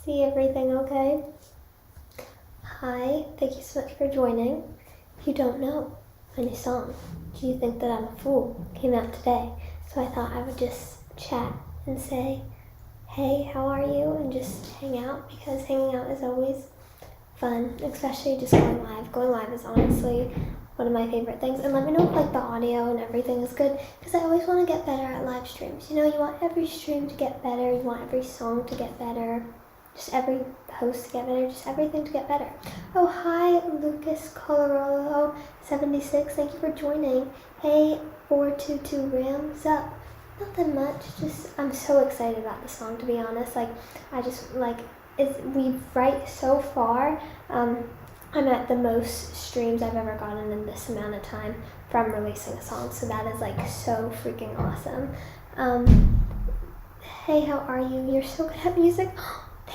See everything okay? Hi, thank you so much for joining. You don't know my new song, Do You Think That I'm a Fool, came out today. So I thought I would just chat and say, hey, how are you? And just hang out, because hanging out is always fun, especially just going live. Going live is honestly one of my favorite things. And let me know if like the audio and everything is good, because I always want to get better at live streams. You know, you want every stream to get better, you want every song to get better, just every post to get better, just everything to get better. Oh, hi, Lucas Colorado 76, thank you for joining. Hey, 422 Rams up. Nothing much, just I'm so excited about the song, to be honest. Like, I just like we've right so far. I'm at the most streams I've ever gotten in this amount of time from releasing a song, so that is like so freaking awesome. Hey, how are you? You're so good at music.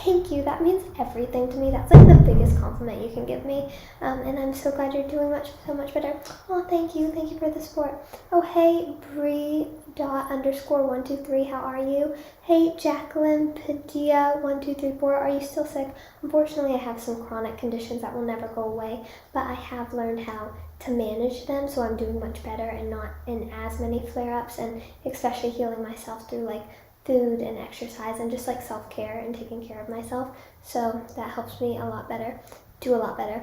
Thank you, that means everything to me. That's like the biggest compliment you can give me. And I'm so glad you're doing so much better. Oh, thank you for the support. Oh, hey, Bree._123, how are you? Hey, Jacqueline Padilla 1234, are you still sick? Unfortunately, I have some chronic conditions that will never go away, but I have learned how to manage them, so I'm doing much better and not in as many flare-ups, and especially healing myself through like food and exercise and just like self-care and taking care of myself. So that helps me a lot better, do a lot better.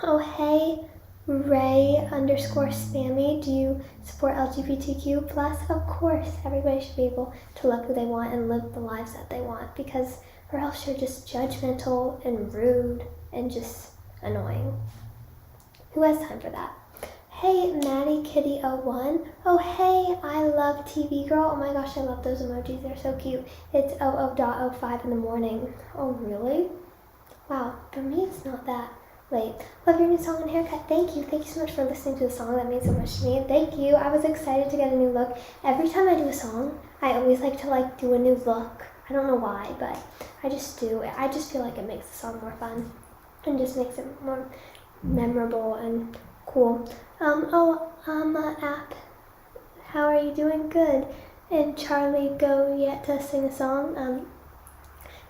Oh, hey, Ray_Spammy, do you support LGBTQ+? Of course, everybody should be able to love who they want and live the lives that they want, because or else you're just judgmental and rude and just annoying. Who has time for that? Hey, Maddie Kitty 01. Oh, hey, I love TV Girl. Oh my gosh, I love those emojis. They're so cute. It's 00.05 in the morning. Oh, really? Wow, for me, it's not that late. Love your new song and haircut. Thank you. Thank you so much for listening to the song. That means so much to me. Thank you. I was excited to get a new look. Every time I do a song, I always like to do a new look. I don't know why, but I just do. I just feel like it makes the song more fun and just makes it more memorable and cool. App, how are you doing? Good. And Charlie, go yet to sing a song.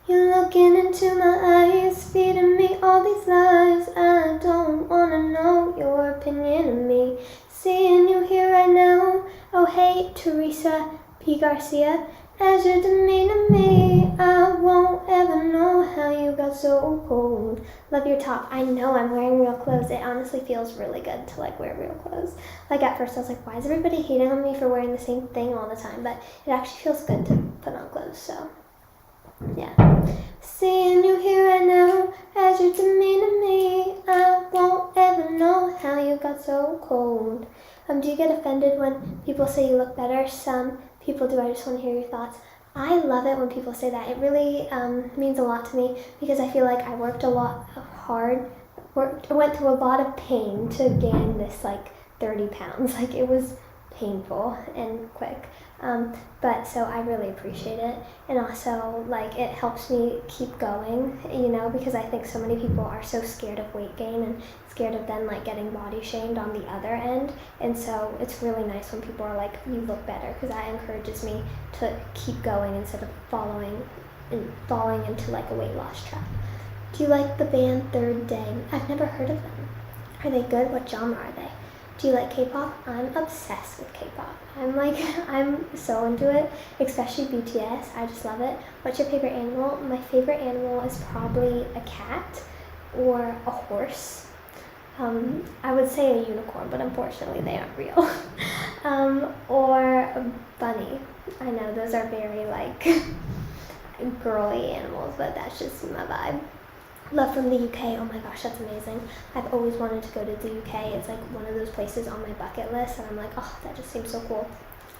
You're looking into my eyes, feeding me all these lies. I don't wanna know your opinion of me. Seeing you here right now. Oh, hey, Teresa P. Garcia. As you're demeaning me, I won't ever know how you got so cold. Love your top. I know I'm wearing real clothes. It honestly feels really good to wear real clothes. Like at first I was like, why is everybody hating on me for wearing the same thing all the time? But it actually feels good to put on clothes, so yeah. Seeing you here right now, as you're demeaning me, I won't ever know how you got so cold. Do you get offended when people say you look better? Some people do. I just want to hear your thoughts. I love it when people say that. It really means a lot to me, because I feel like I worked a lot hard, went through a lot of pain to gain this 30 pounds. It was painful and quick. But so I really appreciate it. And also it helps me keep going, because I think so many people are so scared of weight gain and scared of then getting body shamed on the other end. And so it's really nice when people are like, you look better, because that encourages me to keep going instead of falling into a weight loss trap. Do you like the band Third Day? I've never heard of them. Are they good? What genre are they? Do you like K-pop? I'm obsessed with K-pop. I'm so into it, especially BTS. I just love it. What's your favorite animal? My favorite animal is probably a cat or a horse. I would say a unicorn, but unfortunately they aren't real. Or a bunny. I know those are very girly animals, but that's just my vibe. Love from the UK. Oh my gosh, that's amazing. I've always wanted to go to the UK. It's one of those places on my bucket list, and I'm like, oh, that just seems so cool.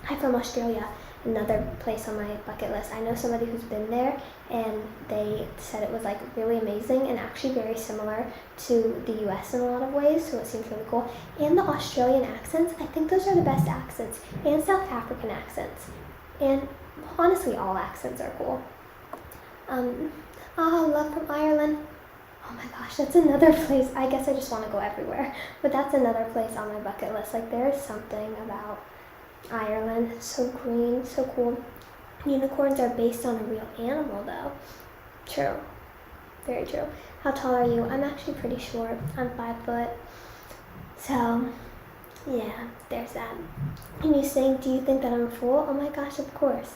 I'm from Australia, another place on my bucket list. I know somebody who's been there, and they said it was really amazing and actually very similar to the US in a lot of ways, so it seems really cool. And the Australian accents, I think those are the best accents, and South African accents. And honestly, all accents are cool. Love from Ireland. Oh my gosh, that's another place. I guess I just want to go everywhere, but that's another place on my bucket list. There is something about Ireland. So green, so cool. Unicorns are based on a real animal, though. True. Very true. How tall are you? I'm actually pretty short. I'm 5 foot. So, yeah, there's that. And you saying, do you think that I'm a fool? Oh my gosh, of course.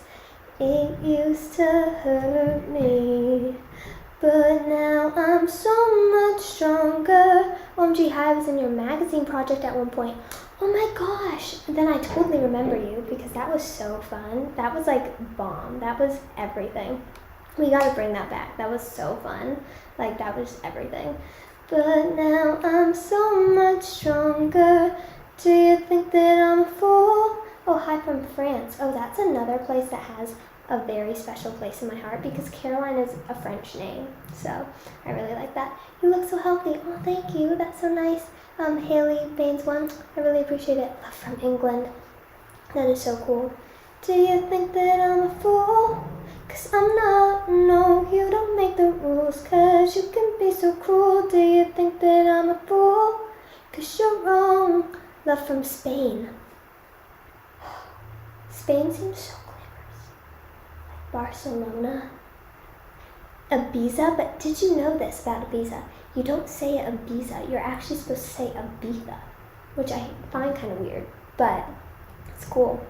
It used to hurt me, but now I'm so much stronger. OMG, hi, I was in your magazine project at one point. Oh my gosh. Then I totally remember you because that was so fun. That was like bomb. That was everything. We gotta bring that back. That was so fun. Like, that was everything. But now I'm so much stronger. Do you think that I'm a fool? Oh, hi from France. Oh, that's another place that has a very special place in my heart because Caroline is a French name. So I really like that. You look so healthy. Oh, thank you. That's so nice. Haley Baines one. I really appreciate it. Love from England. That is so cool. Do you think that I'm a fool? 'Cause I'm not. No, you don't make the rules. 'Cause you can be so cruel. Do you think that I'm a fool? 'Cause you're wrong. Love from Spain. Spain seems so glamorous. Like Barcelona. Ibiza, but did you know this about Ibiza? You don't say Ibiza, you're actually supposed to say Ibiza, which I find kind of weird, but it's cool.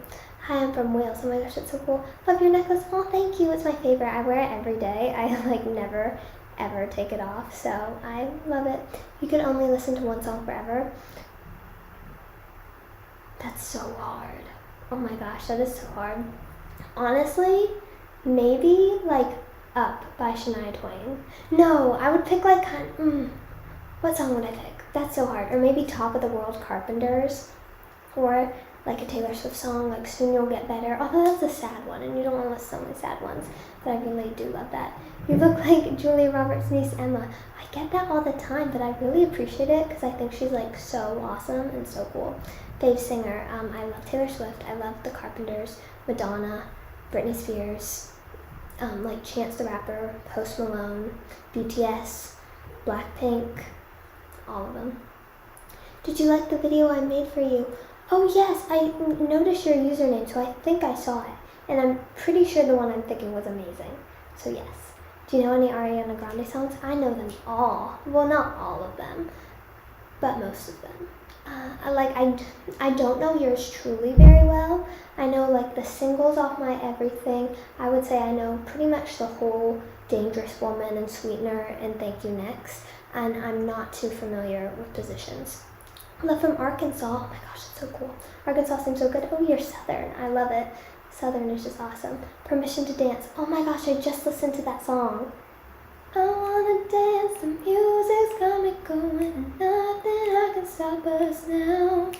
Hi, I'm from Wales. Oh my gosh, that's so cool. Love your necklace. Oh, thank you. It's my favorite. I wear it every day. I like never ever take it off, so I love it. You can only listen to one song forever. That's so hard. Oh my gosh, that is so hard. Honestly, maybe like Up by Shania Twain. No, I would pick like what song would I pick? That's so hard. Or maybe Top of the World Carpenters. Or like a Taylor Swift song, like Soon You'll Get Better. Although that's a sad one, and you don't want to listen to only sad ones. But I really do love that. You look like Julia Roberts' niece, Emma. I get that all the time, but I really appreciate it because I think she's like so awesome and so cool. Dave Singer. I love Taylor Swift. I love The Carpenters, Madonna, Britney Spears, like Chance the Rapper, Post Malone, BTS, Blackpink, all of them. Did you like the video I made for you? Oh yes, I noticed your username, so I think I saw it. And I'm pretty sure the one I'm picking was amazing. So yes. Do you know any Ariana Grande songs? I know them all. Well, not all of them, but most of them. I don't know yours truly very well. I know like the singles off my everything. I would say I know pretty much the whole Dangerous Woman and Sweetener and Thank You Next. And I'm not too familiar with Positions. Love from Arkansas. Oh my gosh, that's so cool. Arkansas seems so good. Oh, you're Southern. I love it. Southern is just awesome. Permission to Dance. Oh my gosh, I just listened to that song. I wanna dance, the music's got me going, and nothing I can stop us now.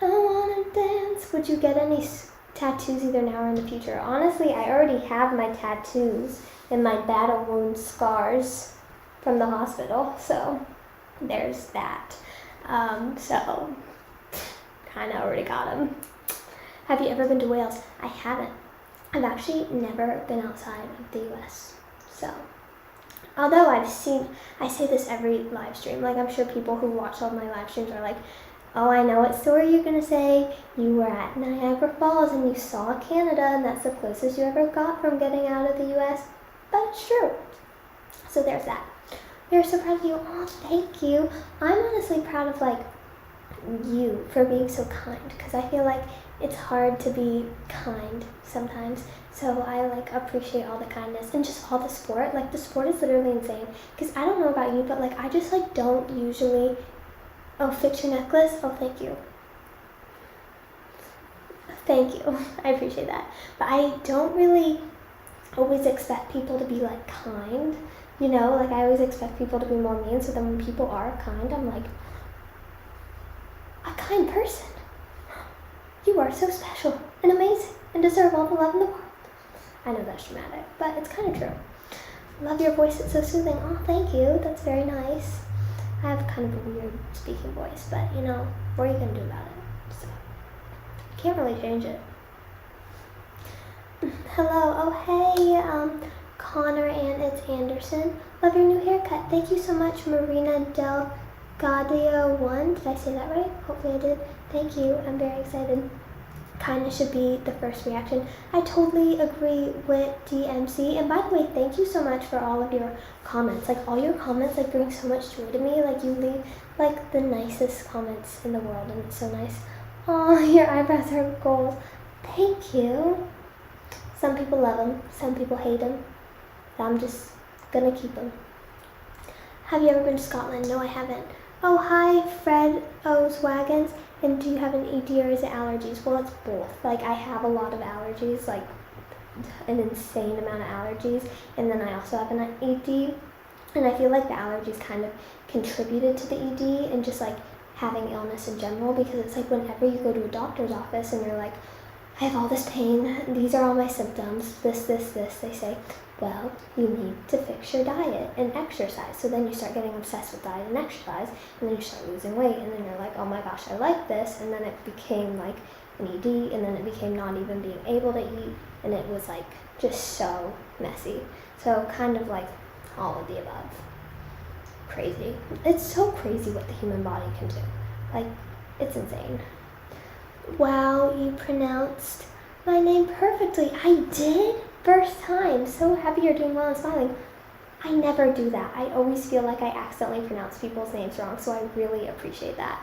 I wanna dance. Would you get any tattoos either now or in the future? Honestly, I already have my tattoos and my battle wound scars from the hospital, so there's that. So kind of already got them. Have you ever been to Wales? I haven't. I've actually never been outside of the US. So, although I say this every live stream, like I'm sure people who watch all my live streams are like, oh, I know what story you're gonna say. You were at Niagara Falls and you saw Canada and that's the closest you ever got from getting out of the US. But it's true. So there's that. We're so proud of you. Oh, thank you. I'm honestly proud of like you for being so kind because I feel like it's hard to be kind sometimes. So I like appreciate all the kindness and just all the support. Like the support is literally insane because I don't know about you, but like I just like don't usually. Oh, fix your necklace. Oh, thank you. Thank you. I appreciate that. But I don't really always expect people to be like kind. You know, like I always expect people to be more mean. So then when people are kind, I'm like, a kind person. You are so special and amazing and deserve all the love in the world. I know that's dramatic, but it's kind of true. Love your voice, it's so soothing. Oh, thank you, that's very nice. I have kind of a weird speaking voice, but you know, what are you going to do about it? So, can't really change it. Hello, oh hey, Connor and it's Anderson. Love your new haircut. Thank you so much, Marina Del Gaudio 1. Did I say that right? Hopefully I did. Thank you, I'm very excited. kindness should be the first reaction. I totally agree with DMC. And by the way, thank you so much for all of your comments. Like, all your comments, like, bring so much joy to me. Like, you leave, like, the nicest comments in the world, and it's so nice. Oh, your eyebrows are gold. Thank you. Some people love them. Some people hate them. I'm just gonna keep them. Have you ever been to Scotland? No, I haven't. Oh, hi, Fred O's Wagons. And do you have an ED or is it allergies? Well, it's both. Like, I have a lot of allergies, like an insane amount of allergies. And then I also have an ED. And I feel like the allergies kind of contributed to the ED and just like having illness in general, because it's like whenever you go to a doctor's office and you're like, I have all this pain, these are all my symptoms, this, they say, well, you need to fix your diet and exercise. So then you start getting obsessed with diet and exercise, and then you start losing weight, and then you're like, oh my gosh, I like this, and then it became like an ED, and then it became not even being able to eat, and it was like just so messy. So kind of like all of the above. Crazy. It's so crazy what the human body can do. Like, it's insane. Wow, you pronounced my name perfectly. I did? First time. So happy you're doing well and smiling. I never do that. I always feel like I accidentally pronounce people's names wrong, so I really appreciate that.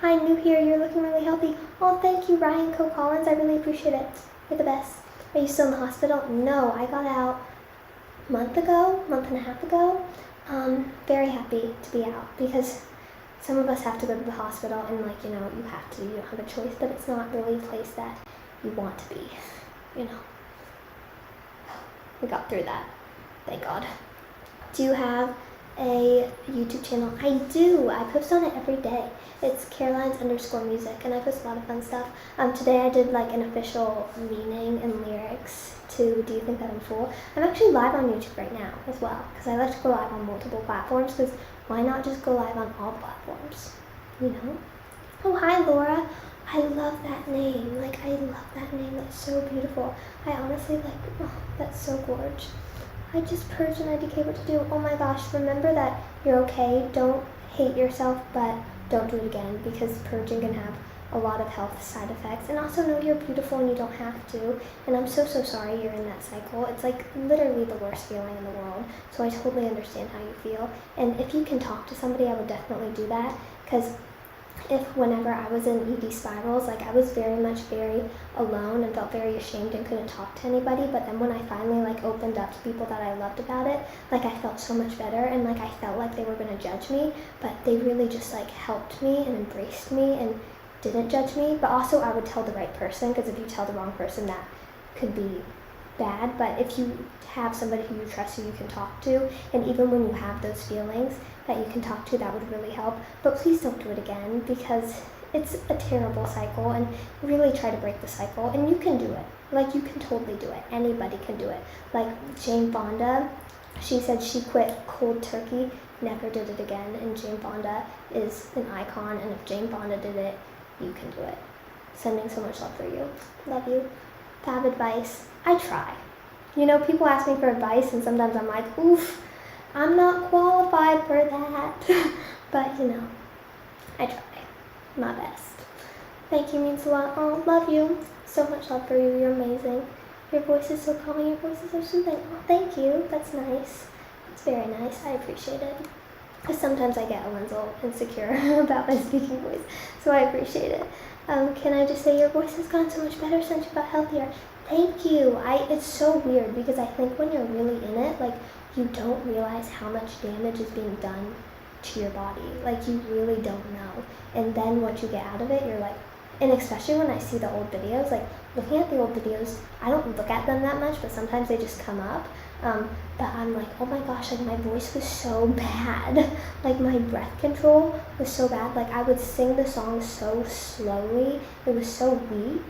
Hi, new here. You're looking really healthy. Oh, thank you, Ryan Collins. I really appreciate it. You're the best. Are you still in the hospital? No, I got out a month and a half ago. Very happy to be out, because some of us have to go to the hospital, and like, you know, you have to, you don't have a choice, but it's not really a place that you want to be, you know. We got through that, thank God. Do you have a YouTube channel? I do. I post on it every day. It's Carolines_music, and I post a lot of fun stuff. Today I did like an official meaning and lyrics to Do You Think That I'm Full? I'm actually live on YouTube right now as well, because I like to go live on multiple platforms, because why not just go live on all platforms, you know? Oh, hi, Laura. I love that name. Like, I love that name. That's so beautiful. I honestly like, oh, that's so gorgeous. I just purged and I decayed what to do. Oh my gosh, remember that you're okay. Don't hate yourself, but don't do it again, because purging can have a lot of health side effects. And also know you're beautiful and you don't have to. And I'm so sorry you're in that cycle. It's like literally the worst feeling in the world. So I totally understand how you feel. And if you can talk to somebody, I would definitely do that, because whenever I was in ED spirals, like I was very alone and felt very ashamed and couldn't talk to anybody. But then when I finally like opened up to people that I loved about it, like I felt so much better, and like I felt like they were gonna judge me, but they really just like helped me and embraced me and didn't judge me. But also I would tell the right person, because if you tell the wrong person, that could be bad. But if you have somebody who you trust, who you can talk to, and even when you have those feelings that you can talk to, that would really help. But please don't do it again, because it's a terrible cycle, and really try to break the cycle. And you can do it. Like, you can totally do it. Anybody can do it. Like Jane Fonda, she said she quit cold turkey, never did it again. And Jane Fonda is an icon, and if Jane Fonda did it, you can do it. Sending so much love for you. Love you. Fab advice. I try. You know, people ask me for advice, and sometimes I'm like, oof, I'm not qualified for that. But, you know, I try my best. Thank you, means a lot. Oh, love you. So much love for you. You're amazing. Your voice is so calming. Your voice is so soothing. Oh, thank you. That's nice. It's very nice. I appreciate it. Because sometimes I get a little insecure about my speaking voice, so I appreciate it. Can I just say your voice has gotten so much better since you got healthier? Thank you. It's so weird, because I think when you're really in it, like, you don't realize how much damage is being done to your body. Like, you really don't know. And then once you get out of it, you're like, and especially when I see the old videos, like, looking at the old videos, I don't look at them that much, but sometimes they just come up. But I'm like, oh my gosh, like, my voice was so bad. Like, my breath control was so bad. Like, I would sing the song so slowly. It was so weak.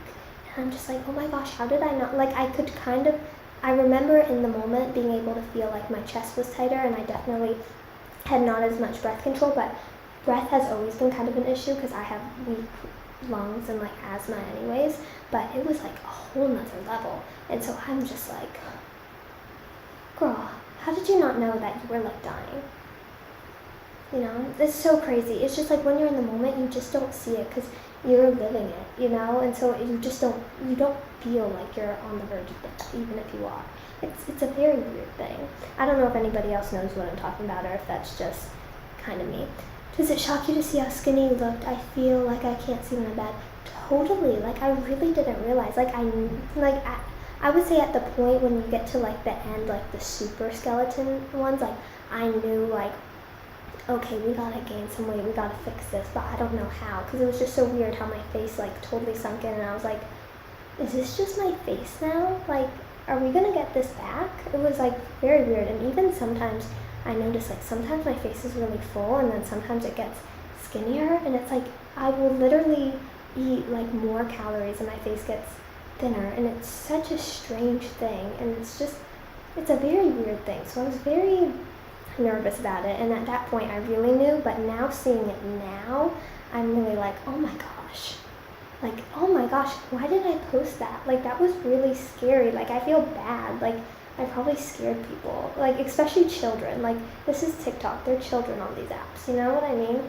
And I'm just like, oh my gosh, how did I not, like, I remember in the moment being able to feel like my chest was tighter, and I definitely had not as much breath control, but breath has always been kind of an issue, because I have weak lungs and like asthma anyways, but it was like a whole nother level. And so I'm just like, girl, how did you not know that you were like dying? You know, it's so crazy. It's just like when you're in the moment, you just don't see it, because you're living it, you know, and so you don't feel like you're on the verge of death, even if you are. It's a very weird thing. I don't know if anybody else knows what I'm talking about, or if that's just kind of me. Does it shock you to see how skinny you looked? I feel like I can't see my bed. Totally. Like, I really didn't realize. I would say at the point when you get to like the end, like the super skeleton ones, like I knew like, okay, we gotta gain some weight, we gotta fix this, but I don't know how, because it was just so weird how my face like totally sunk in, and I was like, is this just my face now? Like, are we gonna get this back? It was like very weird. And even sometimes I notice like sometimes my face is really full, and then sometimes it gets skinnier, and it's like I will literally eat like more calories and my face gets thinner, and it's such a strange thing, and it's a very weird thing. So I was very nervous about it, and at that point I really knew, but now seeing it now, I'm really like, oh my gosh, why did I post that? Like, that was really scary. Like, I feel bad. Like, I probably scared people, like especially children. Like, this is TikTok, they're children on these apps, you know what I mean?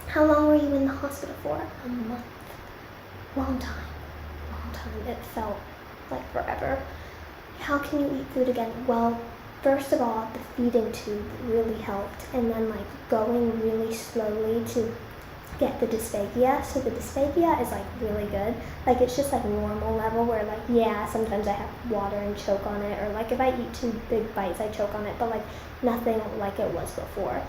How long were you in the hospital for? A month. Long time. It felt like forever. How can you eat food again? Well, first of all, the feeding tube really helped, and then like going really slowly to get the dysphagia. So the dysphagia is like really good. Like, it's just like normal level where like, yeah, sometimes I have water and choke on it, or like if I eat 2 big bites I choke on it, but like nothing like it was before.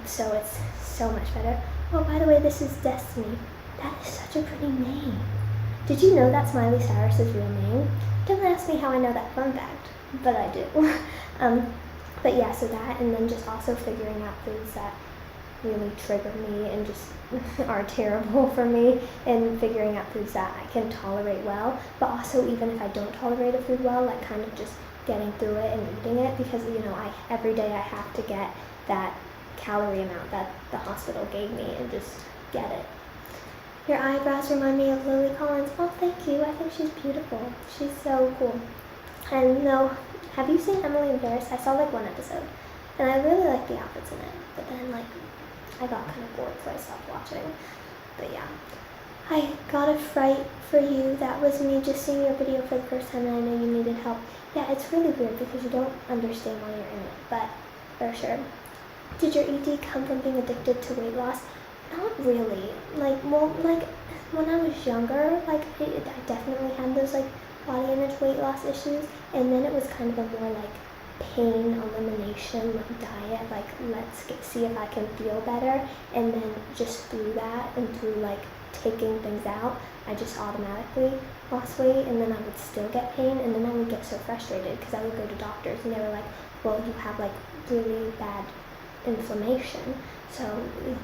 So it's so much better. Oh, by the way, this is Destiny. That is such a pretty name. Did you know that's Miley Cyrus's real name? Don't ask me how I know that fun fact, but I do. But yeah, so that, and then just also figuring out foods that really trigger me and just are terrible for me, and figuring out foods that I can tolerate well, but also even if I don't tolerate a food well, like kind of just getting through it and eating it, because you know, every day I have to get that calorie amount that the hospital gave me and just get it. Your eyebrows remind me of Lily Collins. Oh, thank you. I think she's beautiful. She's so cool. And no, have you seen Emily in Paris? I saw like 1 episode, and I really like the outfits in it, but then like I got kind of bored, so I stopped watching. But yeah, I got a fright for you. That was me just seeing your video for the first time, and I know you needed help. Yeah, it's really weird because you don't understand why you're in it, but for sure. Did your ED come from being addicted to weight loss? Not really. Like, well, like when I was younger, like I definitely had those like body image weight loss issues, and then it was kind of a more like pain elimination like diet, like see if I can feel better, and then just through that and through like taking things out, I just automatically lost weight, and then I would still get pain, and then I would get so frustrated because I would go to doctors and they were like, well, you have like really bad inflammation, so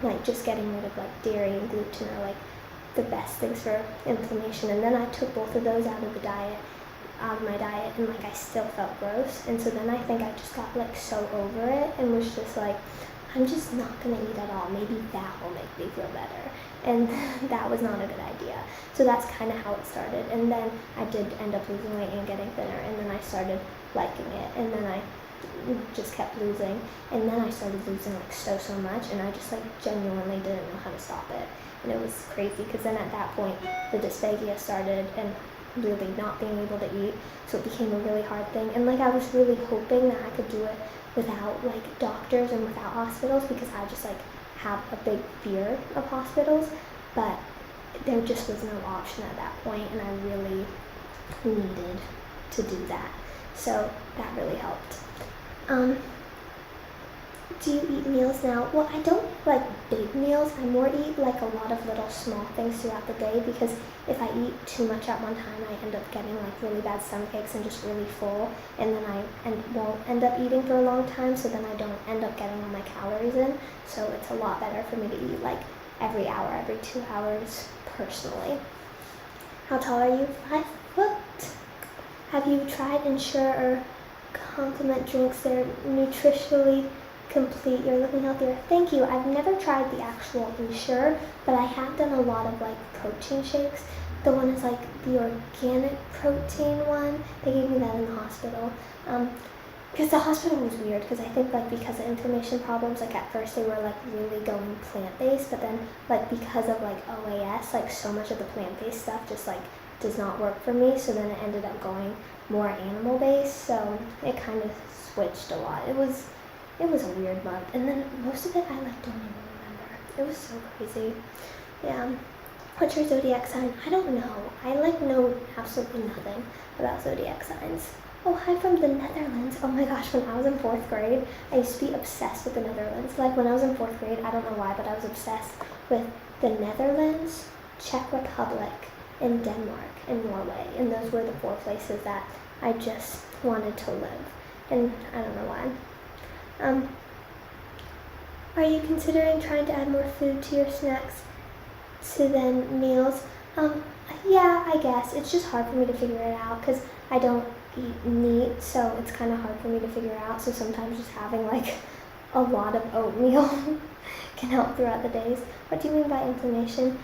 like just getting rid of like dairy and gluten are like the best things for inflammation. And then I took both of those out of my diet, and like I still felt gross, and so then I think I just got like so over it and was just like, I'm just not gonna eat at all, maybe that will make me feel better, and that was not a good idea. So that's kind of how it started, and then I did end up losing weight and getting thinner, and then I started liking it, and then I just kept losing, and then I started losing like so much, and I just like genuinely didn't know how to stop it, and it was crazy because then at that point the dysphagia started and really not being able to eat, so it became a really hard thing, and like I was really hoping that I could do it without like doctors and without hospitals, because I just like have a big fear of hospitals, but there just was no option at that point, and I really needed to do that, so that really helped. Do you eat meals now? Well, I don't like big meals. I more eat like a lot of little small things throughout the day, because if I eat too much at one time, I end up getting like really bad stomach aches and just really full, and then I won't end up eating for a long time, so then I don't end up getting all my calories in. So it's a lot better for me to eat like every hour, every 2 hours personally. How tall are you? 5 foot. Have you tried Ensure or Complement drinks? They're nutritionally complete. You're looking healthier. Thank you. I've never tried the actual Ensure, but I have done a lot of like protein shakes. The one is like the organic protein one. They gave me that in the hospital. because the hospital was weird, because I think like because of inflammation problems, like at first they were like really going plant-based, but then like because of like OAS, like so much of the plant-based stuff just like does not work for me, so then it ended up going more animal-based, so it kind of switched a lot. It was a weird month, and then most of it I like don't even remember. It was so crazy. Yeah. What's your zodiac sign? I don't know. I like know absolutely nothing about zodiac signs. Oh, hi from the Netherlands. Oh my gosh, when I was in 4th grade, I used to be obsessed with the Netherlands. Like when I was in 4th grade, I don't know why, but I was obsessed with the Netherlands, Czech Republic, and Denmark, and Norway. And those were the 4 places that I just wanted to live. And I don't know why. Are you considering trying to add more food to your snacks to then meals? Yeah, I guess. It's just hard for me to figure it out because I don't eat meat, so it's kind of hard for me to figure out. So sometimes just having like a lot of oatmeal can help throughout the days. What do you mean by inflammation?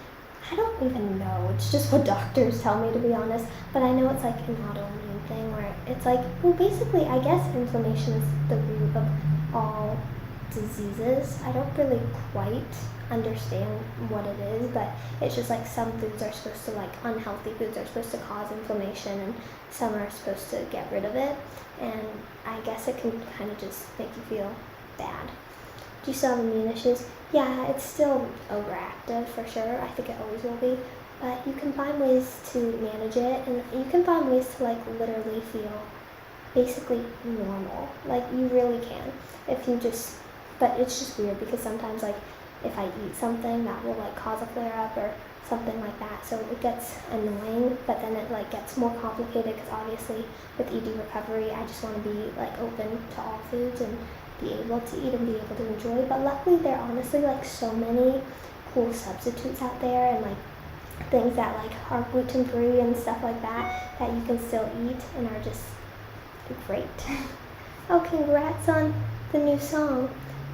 I don't even know. It's just what doctors tell me, to be honest. But I know it's like an autoimmune thing where it's like, well, basically, I guess inflammation is the root of all diseases. I don't really quite understand what it is, but it's just like some foods are supposed to, like unhealthy foods are supposed to cause inflammation, and some are supposed to get rid of it. And I guess it can kind of just make you feel bad. Do you still have immune issues? Yeah, it's still overactive for sure. I think it always will be. But you can find ways to manage it, and you can find ways to like literally feel basically normal. Like you really can. If you just, but it's just weird because sometimes like if I eat something that will like cause a flare up or something like that. So it gets annoying, but then it like gets more complicated because obviously with ED recovery, I just want to be like open to all foods and be able to eat and be able to enjoy. But luckily there are honestly like so many cool substitutes out there, and like things that like are gluten free and stuff like that that you can still eat and are just great. Oh, congrats on the new song.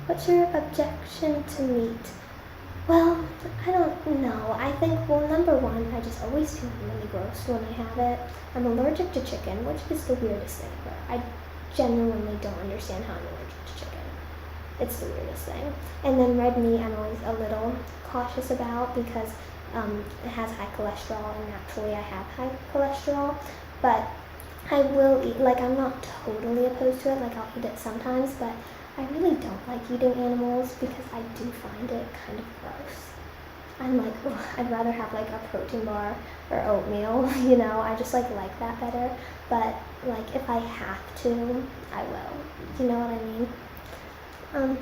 What's your objection to meat? Well, I don't know. I think, well, number one, I just always feel really gross when I have it. I'm allergic to chicken, which is the weirdest thing ever. I genuinely don't understand how I'm allergic to chicken. It's the weirdest thing. And then red meat, I'm always a little cautious about because it has high cholesterol, and naturally I have high cholesterol. But I will eat, like I'm not totally opposed to it, like I'll eat it sometimes, but I really don't like eating animals because I do find it kind of gross. I'm like, ugh, I'd rather have like a protein bar or oatmeal, you know, I just like that better. But like if I have to, I will, you know what I mean?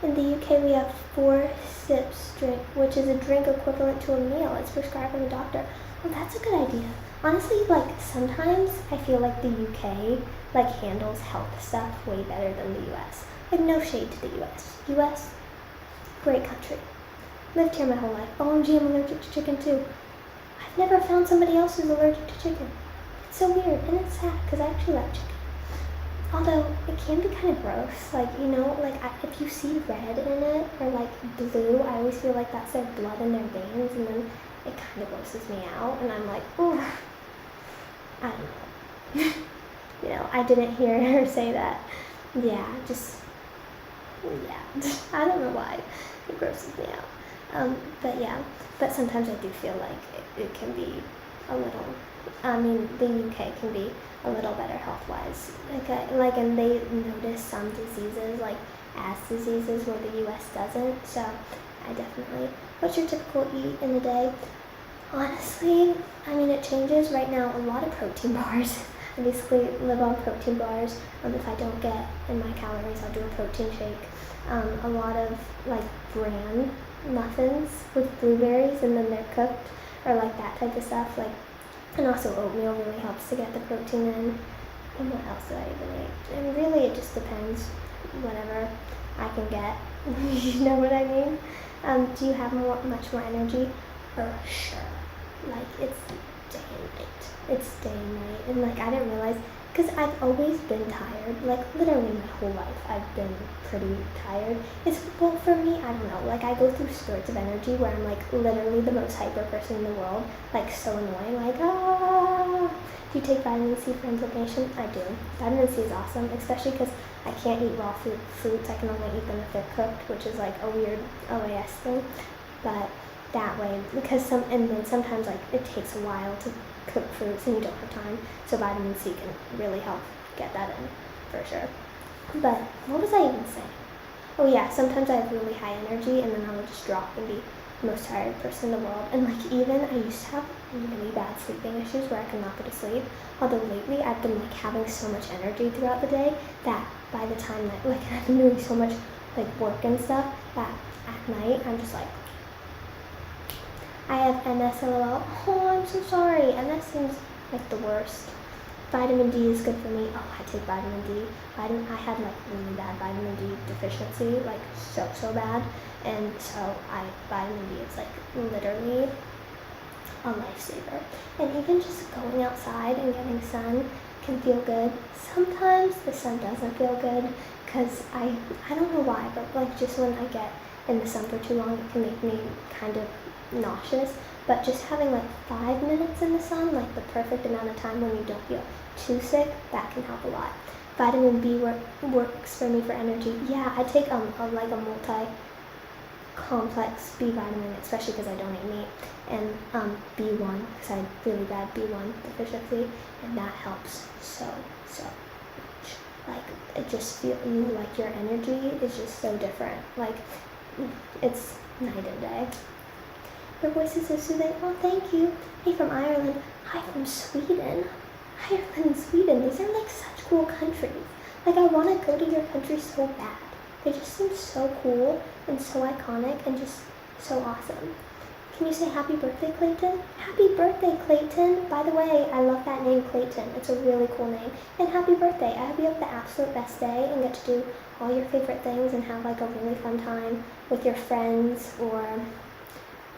In the UK we have 4 sips drink, which is a drink equivalent to a meal. It's prescribed from a doctor. Oh, that's a good idea. Honestly, like sometimes I feel like the UK like handles health stuff way better than the US. Like no shade to the US. US, great country. Lived here my whole life. OMG, I'm allergic to chicken too. I've never found somebody else who's allergic to chicken. It's so weird, and it's sad because I actually like chicken. Although it can be kind of gross, like, you know, like if you see red in it or like blue, I always feel like that's their blood in their veins, and then it kind of grosses me out, and I'm like, oh, I don't know. You know, I didn't hear her say that. Yeah, just, yeah, I don't know why it grosses me out. But yeah, but sometimes I do feel like it can be a little, I mean, the UK can be a little better health-wise. And they notice some diseases, like as diseases, where the US doesn't. So I definitely, what's your typical eat in a day? Honestly, I mean, it changes. Right now, a lot of protein bars. I basically live on protein bars. If I don't get in my calories, I'll do a protein shake. A lot of like bran muffins with blueberries, and then they're cooked, or like that type of stuff. Like, and also oatmeal really helps to get the protein in. And what else do I even eat? And really, it just depends. Whatever I can get. You know what I mean? Do you have much more energy? For sure. Like, it's day and night. It's day and night. And like, I didn't realize, because I've always been tired. Like, literally my whole life, I've been pretty tired. It's, well, for me, I don't know. Like, I go through spurts of energy where I'm like literally the most hyper person in the world. Like, so annoying. Like, ah. Do Do you take vitamin C for inflammation? I do. Vitamin C is awesome, especially because I can't eat raw fruits. I can only eat them if they're cooked, which is like a weird OAS thing. But that way, because and then sometimes like it takes a while to cook fruits and you don't have time, so vitamin C can really help get that in for sure. But what was I even saying? Oh yeah, sometimes I have really high energy and then I will just drop and be the most tired person in the world. And like even I used to have really bad sleeping issues where I could not go to sleep. Although lately I've been like having so much energy throughout the day that by the time that like I've been doing so much like work and stuff that at night I'm just like, I have MS LOL. Oh, I'm so sorry. MS seems like the worst. Vitamin D is good for me. Oh, I take vitamin D. I had like really bad vitamin D deficiency, like so bad. And so vitamin D is like literally a lifesaver. And even just going outside and getting sun can feel good. Sometimes the sun doesn't feel good because I don't know why, but like just when I get in the sun for too long, it can make me kind of nauseous. But just having like 5 minutes in the sun, like the perfect amount of time when you don't feel too sick, that can help a lot. Vitamin B works for me for energy. Yeah, I take like a multi-complex B vitamin, especially because I don't eat meat, and B1 because I have really bad B1 deficiency, and that helps so much. Like it just feels like your energy is just so different. Like it's night and day. Your voice is so soothing. Oh, thank you. Hey, from Ireland. Hi, from Sweden. Ireland and Sweden. These are like such cool countries. Like I want to go to your country so bad. They just seem so cool and so iconic and just so awesome. Can you say happy birthday, Clayton? Happy birthday, Clayton. By the way, I love that name, Clayton. It's a really cool name. And happy birthday. I hope you have the absolute best day and get to do all your favorite things and have like a really fun time with your friends or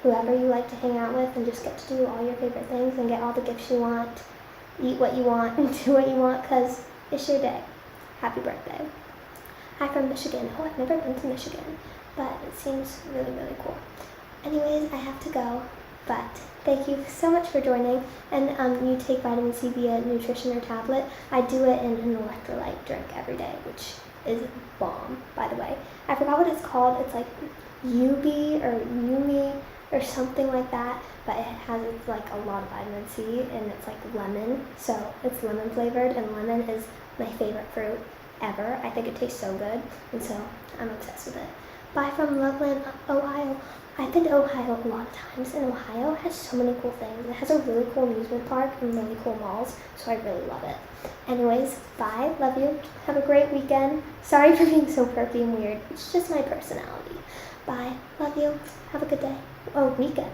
whoever you like to hang out with, and just get to do all your favorite things and get all the gifts you want, eat what you want, and do what you want, because it's your day. Happy birthday. Hi from Michigan. Oh, I've never been to Michigan, but it seems really, really cool. Anyways, I have to go, but thank you so much for joining. And you take vitamin C via nutrition or tablet. I do it in an electrolyte drink every day, which is bomb, by the way. I forgot what it's called. It's like Yubi or Yumi or something like that, but it has like a lot of vitamin C and it's like lemon, so it's lemon flavored, and lemon is my favorite fruit ever. I think it tastes so good, and so I'm obsessed with it. Bye from Loveland, Ohio. I've been to Ohio a lot of times, and Ohio has so many cool things. It has a really cool amusement park and really cool malls, so I really love it. Anyways, bye, love you, have a great weekend. Sorry for being so perky and weird, it's just my personality. Bye, love you, have a good day. Oh, weekend.